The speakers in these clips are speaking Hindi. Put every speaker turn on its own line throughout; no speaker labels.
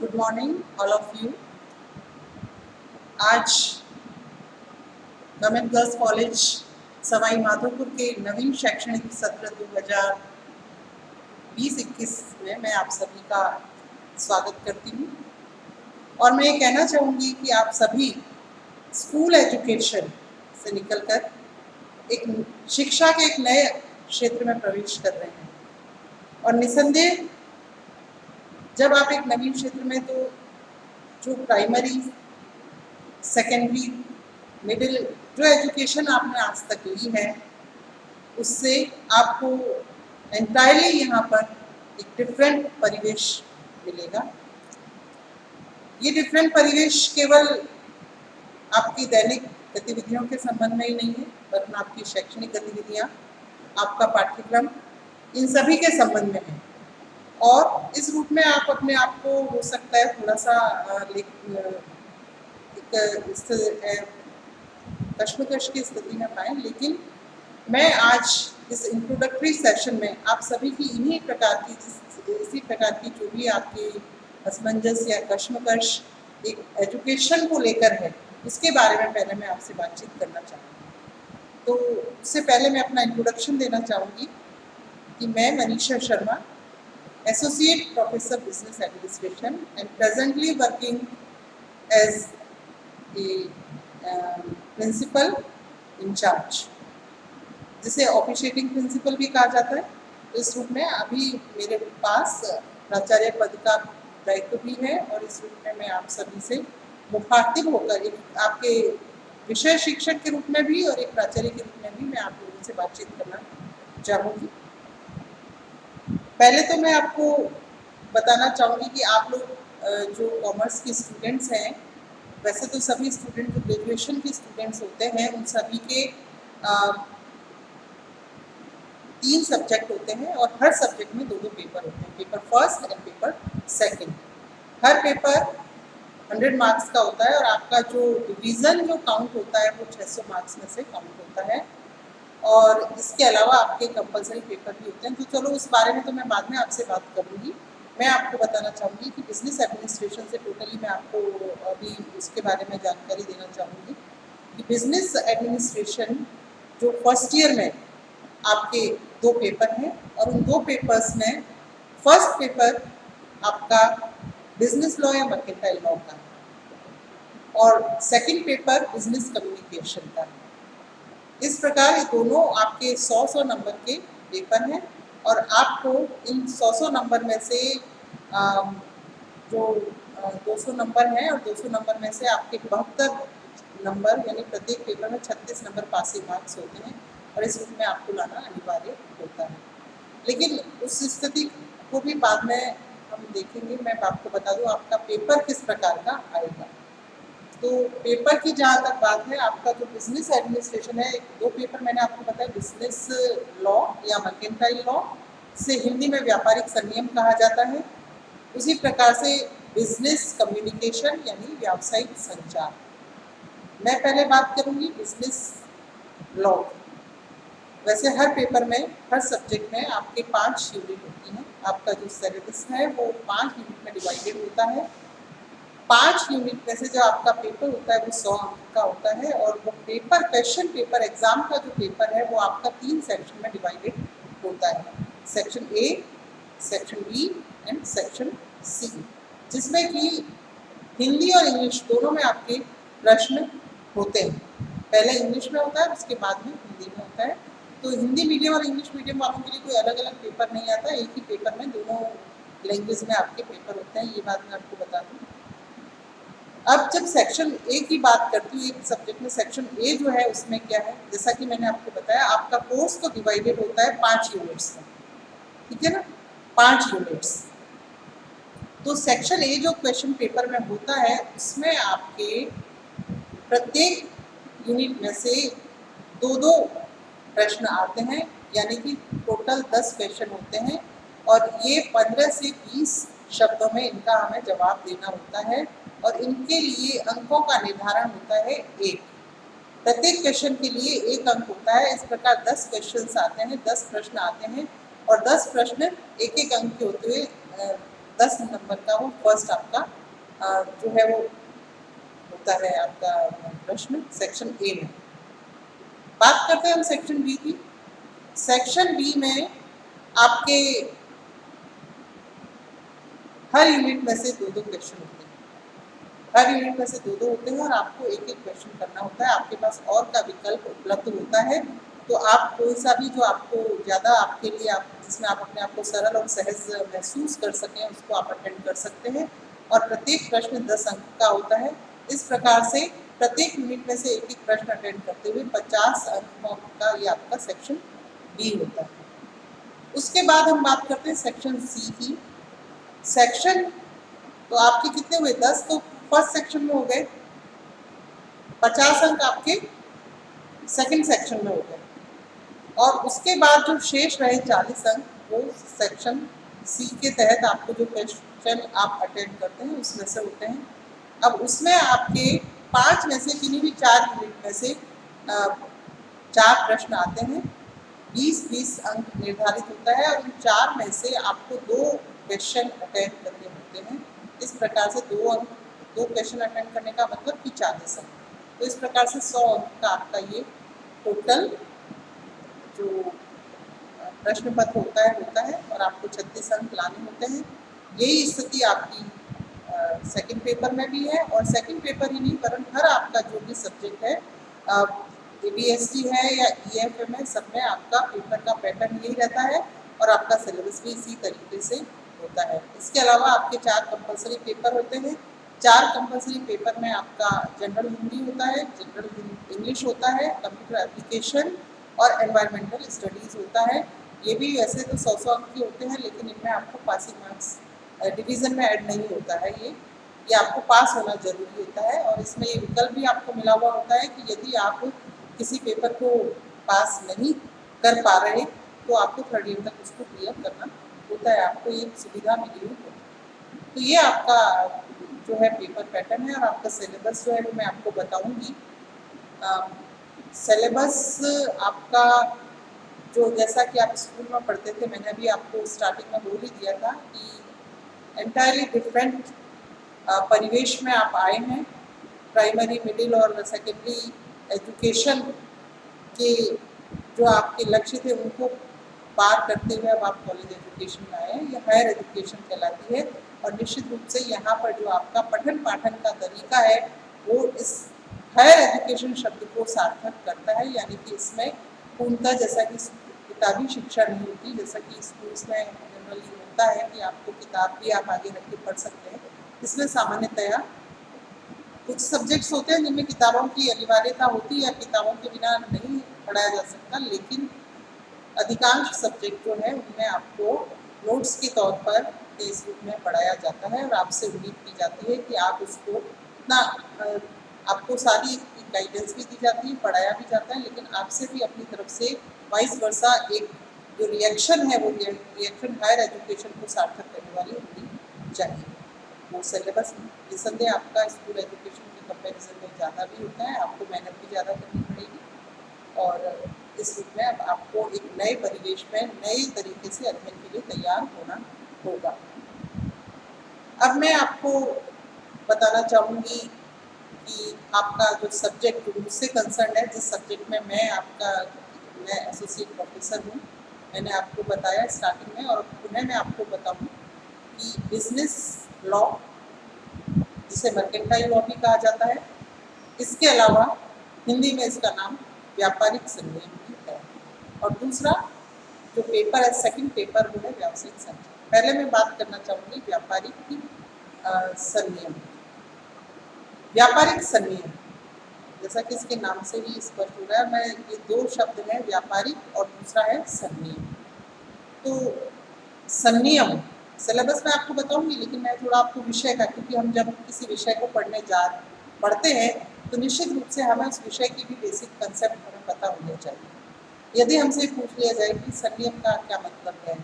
Good morning all of you. आज government girls college Sawai Madhopur के नवीन शैक्षणिक सत्र 2020-21 में मैं आप सभी का स्वागत करती हूँ और मैं ये कहना चाहूँगी कि आप सभी स्कूल एजुकेशन से निकलकर एक शिक्षा के एक नए क्षेत्र में प्रवेश कर रहे हैं और निसंदेह जब आप एक नवीन क्षेत्र में तो जो प्राइमरी सेकेंडरी मिडिल जो एजुकेशन आपने आज तक ली है उससे आपको एंटायरली यहाँ पर एक डिफरेंट परिवेश मिलेगा। ये डिफरेंट परिवेश केवल आपकी दैनिक गतिविधियों के संबंध में ही नहीं है वरन आपकी शैक्षणिक गतिविधियाँ, आपका पाठ्यक्रम, इन सभी के संबंध में है और इस रूप में आप अपने आप को हो सकता है थोड़ा सा कश्मकश की स्थिति में पाएँ, लेकिन मैं आज इस इंट्रोडक्टरी सेशन में आप सभी की इसी प्रकार की जो भी आपकी असमंजस या कश्मकश एक एजुकेशन को लेकर है उसके बारे में पहले मैं आपसे बातचीत करना चाहूँगी। तो उससे पहले मैं अपना इंट्रोडक्शन देना चाहूँगी कि मैं Manisha Sharma, associate professor business administration and presently working as a principal incharge, जिसे ऑफिशिएटिंग प्रिंसिपल भी कहा जाता है। इस रूप में अभी मेरे पास प्राचार्य पद का दायित्व भी है और इस रूप में मैं आप सभी से मुखातिब होकर एक आपके विषय शिक्षक के रूप में भी और एक प्राचार्य के रूप में भी मैं आप लोगों से बातचीत करना चाहूँगी। पहले तो मैं आपको बताना चाहूँगी कि आप लोग जो कॉमर्स के स्टूडेंट्स हैं, वैसे तो सभी स्टूडेंट जो ग्रेजुएशन के स्टूडेंट्स होते हैं उन सभी के 3 सब्जेक्ट होते हैं और हर सब्जेक्ट में 2-2 पेपर होते हैं, paper first and paper second. Her paper 100 marks का होता है और आपका जो डिवीज़न जो काउंट होता है वो 600 मार्क्स में से काउंट होता है और इसके अलावा आपके कंपलसरी पेपर भी होते हैं। तो चलो उस बारे में तो मैं बाद में आपसे बात करूँगी। मैं आपको बताना चाहूँगी कि बिजनेस एडमिनिस्ट्रेशन से टोटली मैं आपको अभी उसके बारे में जानकारी देना चाहूँगी कि बिजनेस एडमिनिस्ट्रेशन जो फर्स्ट ईयर में आपके 2 पेपर हैं और उन 2 पेपर्स में फर्स्ट पेपर आपका बिजनेस लॉ या मर्केंटाइल लॉ का और सेकंड पेपर बिजनेस कम्युनिकेशन का। इस प्रकार ये दोनों आपके 100 नंबर के पेपर हैं और आपको इन 100 नंबर में से जो 200 नंबर हैं और 200 नंबर में से आपके 72 नंबर यानी प्रत्येक पेपर में 36 नंबर पासिंग मार्क्स होते हैं और इस रूप में आपको लाना अनिवार्य होता है। लेकिन उस स्थिति को भी बाद में हम देखेंगे। मैं आपको बता दूं आपका पेपर किस प्रकार का आएगा। तो पेपर की जहाँ तक बात है, आपका जो बिजनेस एडमिनिस्ट्रेशन है, 2 पेपर मैंने आपको बताया, बिजनेस लॉ या मर्केंटाइल लॉ से हिंदी में व्यापारिक संनियम कहा जाता है, उसी प्रकार से बिजनेस कम्युनिकेशन यानी व्यावसायिक संचार। मैं पहले बात करूँगी बिजनेस लॉ। वैसे हर पेपर में हर सब्जेक्ट में आपके 5 यूनिट होती हैं। आपका जो सिलेबस है वो 5 यूनिट में डिवाइडेड होता है। 5 यूनिट में से जो आपका पेपर होता है वो 100 अंक का होता है और वो पेपर क्वेश्चन पेपर एग्जाम का जो पेपर है वो आपका 3 सेक्शन में डिवाइडेड होता है, section A, section B and section C, जिसमें कि हिंदी और इंग्लिश दोनों में आपके प्रश्न होते हैं। पहले इंग्लिश में होता है उसके बाद में हिंदी में होता है। तो हिंदी मीडियम और इंग्लिश मीडियम वालों के लिए कोई अलग अलग पेपर नहीं आता, एक ही पेपर में दोनों लैंग्वेज में आपके पेपर होते हैं, ये बात मैं आपको बता दूँ। अब जब सेक्शन ए की बात करती हूँ, एक सब्जेक्ट में सेक्शन ए जो है उसमें क्या है, जैसा कि मैंने आपको बताया आपका कोर्स तो डिवाइडेड होता है 5 यूनिट्स में, ठीक है ना, 5 यूनिट्स। तो सेक्शन ए जो क्वेश्चन पेपर में होता है उसमें आपके प्रत्येक यूनिट में से 2-2 प्रश्न आते हैं, यानी कि टोटल 10 क्वेश्चन होते हैं और ये 15 से 20 शब्दों में इनका हमें जवाब देना होता है और इनके लिए अंकों का निर्धारण होता है 1। प्रत्येक क्वेश्चन के लिए 1 अंक होता है। इस प्रकार 10 क्वेश्चन आते हैं, 10 प्रश्न आते हैं और 10 प्रश्न 1-1 अंक के होते हुए 10 नंबर का वो फर्स्ट आपका जो है वो होता है आपका प्रश्न सेक्शन ए में। बात करते हैं हम सेक्शन बी की। सेक्शन बी में आपके हर यूनिट में से 2-2 क्वेश्चन होते हैं। हर यूनिट में से 2-2 होते हैं और आपको एक-एक क्वेश्चन करना होता है। आपके पास और का विकल्प उपलब्ध होता है, तो आप कोई सा भी जो आपको ज़्यादा आपके लिए आप जिसमें आप अपने आप को सरल और सहज महसूस कर सकें, उसको आप अटेंड कर सकते हैं। और प्रत्येक प्रश्न 10 अंक का होता है। इस प्रकार से प्रत्येक यूनिट में से एक-एक प्रश्न अटेंड करते हुए 50 अंकों का ये आपका सेक्शन बी होता है। उसके बाद हम बात करते हैं सेक्शन सी की। सेक्शन तो आपके कितने हुए? 10 तो फर्स्ट सेक्शन में हो गए, 50 अंक आपके सेकंड सेक्शन में हो गए और उसके बाद जो शेष रहे 40 अंक वो सेक्शन सी के तहत आपको जो क्वेश्चन आप अटेंड करते हैं उसमें से होते हैं। अब उसमें आपके 5 में से किन्हीं भी 4 यूनिट में से 4 प्रश्न आते हैं। 20-20 अंक निर्धारित होता है और इन 4 में से आपको 2 क्वेश्चन अटेंड करने होते हैं। इस प्रकार से 2 क्वेश्चन अटेंड करने का मतलब कि 40 अंक। तो इस प्रकार से 100 अंक का आपका ये टोटल जो प्रश्न पत्र होता है और आपको 36 अंक लाने होते हैं। यही स्थिति आपकी सेकंड पेपर में भी है और सेकंड पेपर ही नहीं वरन हर आपका जो भी सब्जेक्ट है ABST है या EFM है, सब में आपका पेपर का पैटर्न यही रहता है और आपका सिलेबस भी इसी तरीके से होता है। इसके अलावा आपके 4 कंपलसरी पेपर होते हैं। 4 कंपलसरी पेपर में आपका जनरल हिंदी होता है, जनरल इंग्लिश होता है, कंप्यूटर एप्लीकेशन और एनवायरमेंटल स्टडीज़ होता है। ये भी वैसे तो 100-100 अंक के होते हैं लेकिन इनमें आपको पासिंग मार्क्स डिवीज़न में ऐड नहीं होता है। ये आपको पास होना ज़रूरी होता है और इसमें ये विकल्प भी आपको मिला हुआ होता है कि यदि आप किसी पेपर को पास नहीं कर पा रहे तो आपको 3rd ईयर तक उसको क्लियर करना होता है। आपको ये सुविधा मिली हुई होती है। तो ये आपका जो है पेपर पैटर्न है और आपका सिलेबस जो है वो मैं आपको बताऊँगी। सिलेबस आपका जो जैसा कि आप स्कूल में पढ़ते थे, मैंने अभी आपको स्टार्टिंग में बोल ही दिया था कि एंटायरली डिफरेंट परिवेश में आप आए हैं। प्राइमरी, मिडिल और सेकेंडरी एजुकेशन के जो आपके लक्ष्य थे उनको पार करते हुए अब आप कॉलेज एजुकेशन में आए हैं। ये हायर एजुकेशन कहलाती है और निश्चित रूप से यहाँ पर जो आपका पठन पाठन का तरीका है वो इस हायर एजुकेशन शब्द को सार्थक करता है। यानी कि इसमें पूर्णतः जैसा कि किताबी शिक्षा नहीं होती, जैसा कि स्कूल्स में जनरली होता है कि आपको किताब भी आप आगे रख के पढ़ सकते हैं। इसमें सामान्यतया कुछ सब्जेक्ट्स होते हैं जिनमें किताबों की अनिवार्यता होती है या किताबों के बिना नहीं पढ़ाया जा सकता, लेकिन अधिकांश सब्जेक्ट जो है उनमें आपको नोट्स के तौर पर इस रूप में पढ़ाया जाता है और आपसे उम्मीद की जाती है कि आप उसको इतना आपको सारी गाइडेंस भी दी जाती है, पढ़ाया भी जाता है, लेकिन आपसे भी अपनी तरफ से वाइस वर्सा एक जो रिएक्शन है वो रिएक्शन हायर एजुकेशन को सार्थक करने वाली होनी चाहिए। वो सिलेबस निसंदेह आपका स्कूल एजुकेशन के कंपैरिजन में ज़्यादा भी होता है, आपको मेहनत भी ज़्यादा करनी पड़ेगी और इस रूप में अब आपको एक नए परिवेश में नए तरीके से अध्ययन के लिए तैयार होना होगा। अब मैं आपको बताना चाहूँगी कि आपका जो सब्जेक्ट मुझसे कंसर्न है, जिस सब्जेक्ट में मैं एसोसिएट प्रोफेसर हूँ, मैंने आपको बताया स्टार्टिंग में और पुनः मैं आपको बताऊँ कि बिजनेस लॉ जिसे मर्केंटाइल लॉ भी कहा जाता है, इसके अलावा हिंदी में इसका नाम व्यापारिक संनियम भी है और दूसरा जो पेपर है सेकंड पेपर वो है व्यावसायिक संनियम। पहले मैं बात करना चाहूँगी व्यापारिक संनियम। व्यापारिक संनियम जैसा कि इसके नाम से ही स्पष्ट हो रहा है, मैं ये 2 शब्द हैं व्यापारिक और दूसरा है संनियम। तो संनियम सिलेबस में आपको बताऊंगी लेकिन मैं थोड़ा आपको विषय का, क्योंकि हम जब किसी विषय को पढ़ते हैं तो निश्चित रूप से हमें उस विषय की भी बेसिक कंसेप्ट हमें पता होने चाहिए। यदि हमसे पूछ लिया जाए कि संनियम का क्या मतलब है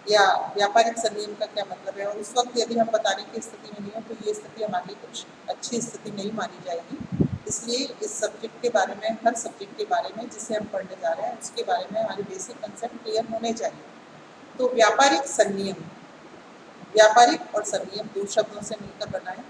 या व्यापारिक संनियम का क्या मतलब है और उस वक्त यदि हम बताने की स्थिति में नहीं हो तो ये स्थिति हमारी कुछ अच्छी स्थिति नहीं मानी जाएगी। इसलिए इस सब्जेक्ट के बारे में, हर सब्जेक्ट के बारे में जिसे हम पढ़ने जा रहे हैं उसके बारे में हमारे बेसिक कंसेप्ट क्लियर होने चाहिए। तो व्यापारिक संनियम व्यापारिक और संनियम दो शब्दों से मिलकर बना है।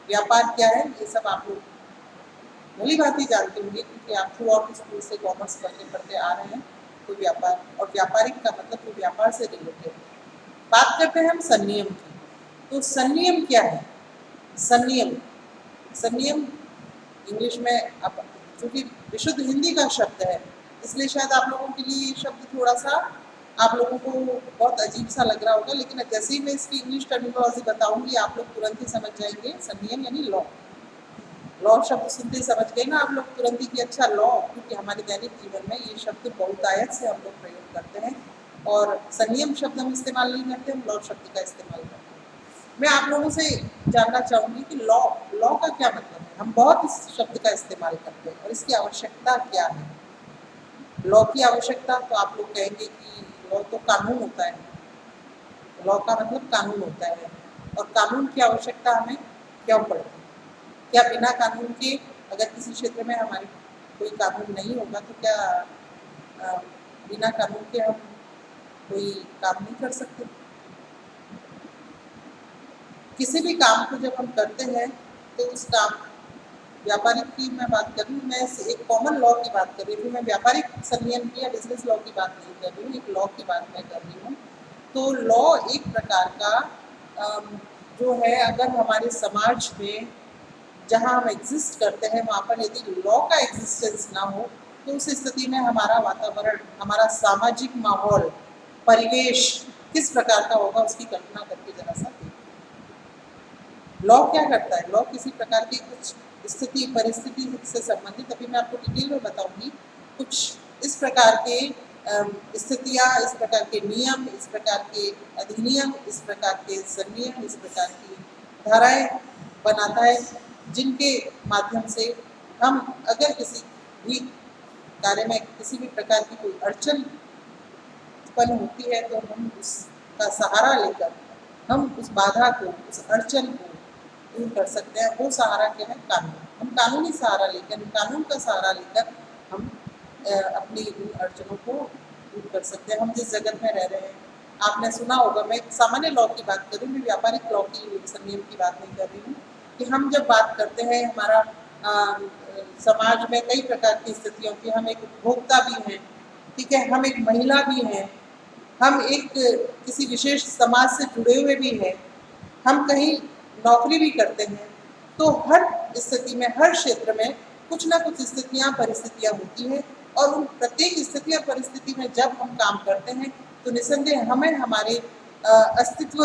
व्यापार क्या है ये सब आप लोग भली भांति जानते होंगे, क्योंकि आप थ्रू आउट स्कूल से कॉमर्स पढ़ते पढ़ते आ रहे हैं। तो व्यापार और व्यापारिक का मतलब तो व्यापार से रिलेटेड। बात करते हैं हम संनियम की। तो संनियम क्या है? संनियम संनियम इंग्लिश में, अब चूंकि विशुद्ध हिंदी का शब्द है इसलिए शायद आप लोगों के लिए ये शब्द थोड़ा सा आप लोगों को बहुत अजीब सा लग रहा होगा, लेकिन जैसे ही मैं इसकी इंग्लिश टर्मिनोलॉजी बताऊंगी आप लोग तुरंत ही समझ जाएंगे। संनियम यानी लॉ। लॉ शब्द सुनते ही समझ गए ना आप लोग तुरंत ही कि अच्छा लॉ, क्योंकि हमारे दैनिक जीवन में ये शब्द बहुतायत से हम लोग प्रयोग करते हैं और संनियम शब्द हम इस्तेमाल नहीं करते, हम लॉ शब्द का इस्तेमाल करते हैं। मैं आप लोगों से जानना चाहूँगी कि लॉ लॉ का क्या मतलब है। हम बहुत इस शब्द का इस्तेमाल करते हैं और इसकी आवश्यकता क्या है। लॉ की आवश्यकता तो आप लोग कहेंगे कि लॉ तो कानून होता है। लॉ का मतलब कानून होता है और कानून की आवश्यकता हमें क्यों पड़ती है? क्या बिना कानून के अगर किसी क्षेत्र में हमारे कोई कानून नहीं होगा तो क्या बिना कानून के हम कोई काम नहीं कर सकते? किसी भी काम को जब हम करते हैं तो उस काम, व्यापारिक की मैं बात कर रही हूँ, मैं एक कॉमन लॉ की बात कर रही हूँ, मैं व्यापारिक संनियम की या बिजनेस लॉ की बात नहीं कर रही हूँ, एक लॉ की बात मैं कर रही हूँ। तो लॉ एक प्रकार का जो है, अगर हमारे समाज में जहाँ हम एग्जिस्ट करते हैं वहाँ पर यदि लॉ का एग्जिस्टेंस ना हो तो उस स्थिति में हमारा वातावरण, हमारा सामाजिक माहौल, परिवेश किस प्रकार का होगा उसकी कल्पना करके जरा सा देखिए। लॉ क्या करता है? लॉ किसी प्रकार की कुछ स्थिति परिस्थिति से संबंधित, अभी मैं आपको डिटेल में बताऊंगी, कुछ इस प्रकार के स्थितियाँ, इस प्रकार के नियम, इस प्रकार के अधिनियम, इस प्रकार के संनियम, इस प्रकार की धाराएं बनाता है जिनके माध्यम से हम अगर किसी भी कार्य में किसी भी प्रकार की कोई अड़चन उत्पन्न होती है तो हम उसका सहारा लेकर हम उस बाधा को, उस अड़चन को दूर कर सकते हैं। वो सहारा क्या है? कानून। हम कानूनी सहारा लेकर, कानून का सहारा लेकर हम अपनी उन अड़चनों को दूर कर सकते हैं। हम जिस जगत में रह रहे हैं, आपने सुना होगा, मैं एक सामान्य लॉ की बात कर रही हूँ, मैं व्यापारिक लॉ की संनियम की बात नहीं कर रही हूँ, कि हम जब बात करते हैं हमारा समाज में कई प्रकार की स्थितियों की, हम एक उपभोक्ता भी हैं, ठीक है, हम एक महिला भी हैं, हम एक किसी विशेष समाज से जुड़े हुए भी हैं, हम कहीं नौकरी भी करते हैं। तो हर स्थिति में, हर क्षेत्र में कुछ ना कुछ स्थितियाँ परिस्थितियाँ होती हैं और उन प्रत्येक स्थिति और परिस्थिति में जब हम काम करते हैं तो निसंदेह हमें हमारे अस्तित्व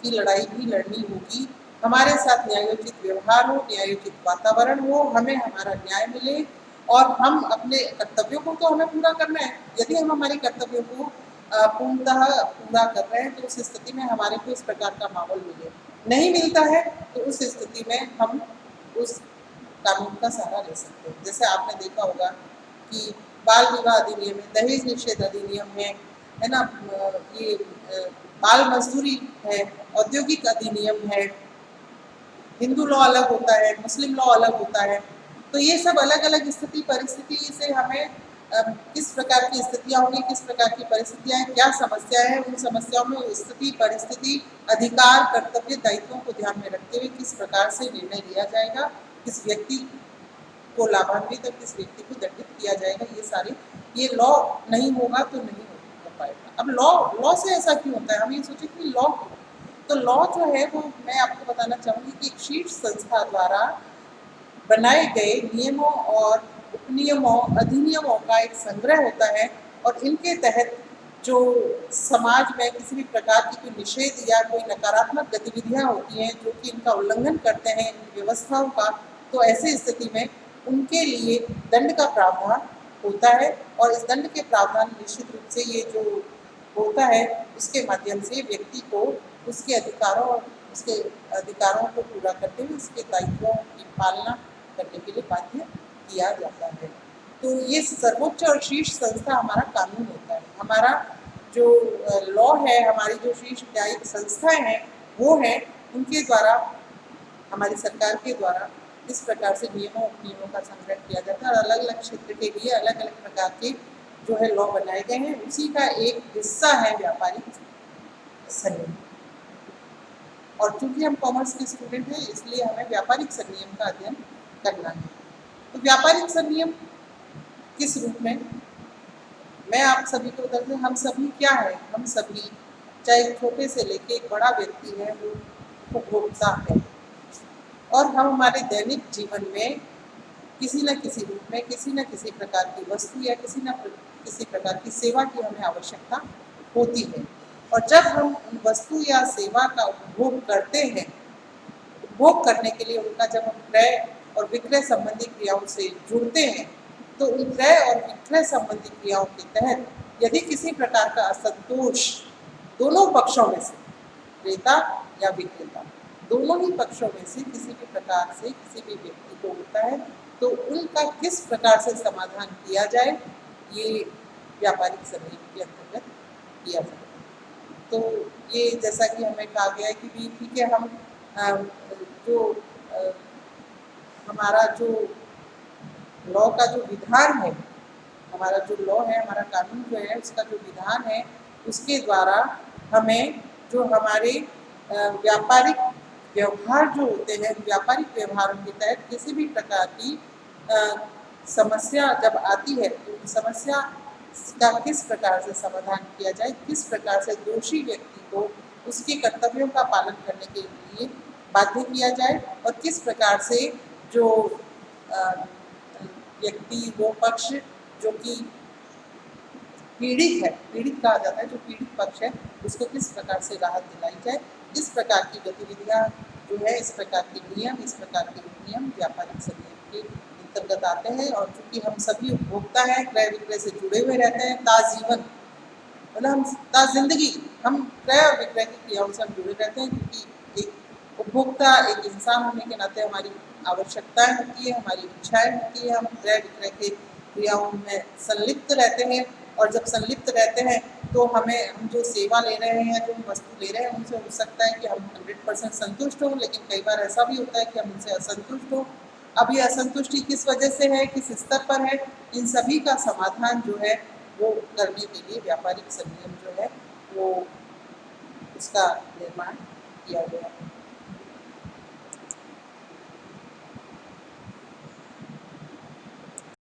की लड़ाई भी लड़नी होगी। हमारे साथ न्यायोचित व्यवहार हो, न्यायोचित वातावरण हो, हमें हमारा न्याय मिले और हम अपने कर्तव्यों को तो हमें पूरा करना है। यदि हम हमारे कर्तव्यों को पूर्णतः पूरा कर रहे हैं तो उस स्थिति में हमारे को इस प्रकार का माहौल मिले। नहीं मिलता है तो उस स्थिति में हम उस कानून का सहारा ले सकते हैं। जैसे आपने देखा होगा कि बाल विवाह अधिनियम है, दहेज निषेध अधिनियम है ना, ये बाल मजदूरी है, औद्योगिक अधिनियम है, हिंदू लॉ अलग होता है, मुस्लिम लॉ अलग होता है। तो ये सब अलग अलग स्थिति परिस्थिति से हमें किस प्रकार की स्थितियाँ होंगी, किस प्रकार की परिस्थितियाँ हैं, क्या समस्याएं हैं, उन समस्याओं में स्थिति परिस्थिति अधिकार कर्तव्य दायित्वों को ध्यान में रखते हुए किस प्रकार से निर्णय लिया जाएगा, किस व्यक्ति को लाभान्वित और किस व्यक्ति को दंडित किया जाएगा, ये सारे, ये लॉ नहीं होगा तो नहीं हो पाएगा। अब लॉ लॉ से ऐसा क्यों होता है? हम ये सोचे कि लॉ क्यों? तो लॉ जो है वो मैं आपको बताना चाहूँगी कि एक शीर्ष संस्था द्वारा बनाए गए नियमों और उपनियमों अधिनियमों का एक संग्रह होता है और इनके तहत जो समाज में किसी भी प्रकार की कोई निषेध या कोई नकारात्मक गतिविधियां होती हैं जो कि इनका उल्लंघन करते हैं इन व्यवस्थाओं का, तो ऐसी स्थिति में उनके लिए दंड का प्रावधान होता है और इस दंड के प्रावधान निश्चित रूप से ये जो होता है उसके माध्यम से व्यक्ति को उसके अधिकारों को पूरा करते हुए उसके दायित्वों की पालना करने के लिए बाध्य किया जाता है। तो ये सर्वोच्च और शीर्ष संस्था हमारा कानून होता है। हमारा जो लॉ है, हमारी जो शीर्ष न्यायिक संस्थाएं हैं वो हैं, उनके द्वारा, हमारी सरकार के द्वारा इस प्रकार से नियमों उपनियमों का संग्रह किया जाता है और अलग अलग क्षेत्र के लिए अलग अलग प्रकार के जो है लॉ बनाए गए हैं। उसी का एक हिस्सा है व्यापारिक संनियम। और चूंकि हम कॉमर्स के स्टूडेंट हैं इसलिए हमें व्यापारिक संनियम का अध्ययन करना है। तो व्यापारिक संनियम किस रूप में, मैं आप सभी को बता दूं, हम सभी क्या है, हम सभी चाहे छोटे से लेके एक बड़ा व्यक्ति है वो उपभोक्ता है और हम हमारे दैनिक जीवन में किसी न किसी रूप में किसी न किसी प्रकार की वस्तु या किसी प्रकार की सेवा की हमें आवश्यकता होती है। और जब हम उन वस्तु या सेवा का उपभोग करते हैं, उपभोग करने के लिए उनका जब हम क्रय और विक्रय संबंधी क्रियाओं से जुड़ते हैं तो उन क्रय और विक्रय संबंधी क्रियाओं के तहत यदि किसी प्रकार का असंतोष दोनों पक्षों में से, क्रेता या विक्रेता, दोनों ही पक्षों में से किसी भी प्रकार से किसी भी व्यक्ति को होता है तो उनका किस प्रकार से समाधान किया जाए, ये व्यापारिक संनियम के अंतर्गत किया जाए। तो ये जैसा कि हमें कहा गया है कि भी ठीक है, हम जो हमारा जो लॉ का जो विधान है, हमारा जो लॉ है, हमारा कानून जो है, उसका जो विधान है उसके द्वारा हमें जो हमारे व्यापारिक व्यवहार जो होते हैं, व्यापारिक व्यवहारों के तहत किसी भी प्रकार की समस्या जब आती है तो समस्या का किस प्रकार से समाधान किया जाए, किस प्रकार से दोषी व्यक्ति को उसके कर्तव्यों का पालन करने के लिए बाध्य किया जाए और किस प्रकार से जो व्यक्ति, वो पक्ष जो कि पीड़ित है, पीड़ित कहा जाता है, जो पीड़ित पक्ष है उसको किस प्रकार से राहत दिलाई जाए, इस प्रकार की गतिविधियां जो है, इस प्रकार के नियम, इस प्रकार के नियम व्यापारिक संनियम के अंतर्गत आते हैं। और चूंकि हम सभी उपभोक्ता हैं, क्रय विक्रय से जुड़े हुए रहते हैं, ताजीवन मतलब हम ताजिंदगी हम क्रय और विक्रय की क्रियाओं से हम जुड़े रहते हैं, क्योंकि एक उपभोक्ता, एक इंसान होने के नाते हमारी आवश्यकताएं होती है, हमारी इच्छाएं होती है, हम क्रय विक्रय के क्रियाओं में संलिप्त रहते हैं। और जब संलिप्त रहते हैं तो हम जो सेवा ले रहे हैं, जो हम वस्तु ले रहे हैं, उनसे हो सकता है कि हम 100% संतुष्ट हों, लेकिन कई बार ऐसा भी होता है कि हम उनसे असंतुष्ट हों। अब ये असंतुष्टि किस वजह से है, किस स्तर पर है, इन सभी का समाधान जो है वो करने के लिए व्यापारिक संनियम जो है वो उसका निर्माण किया गया है।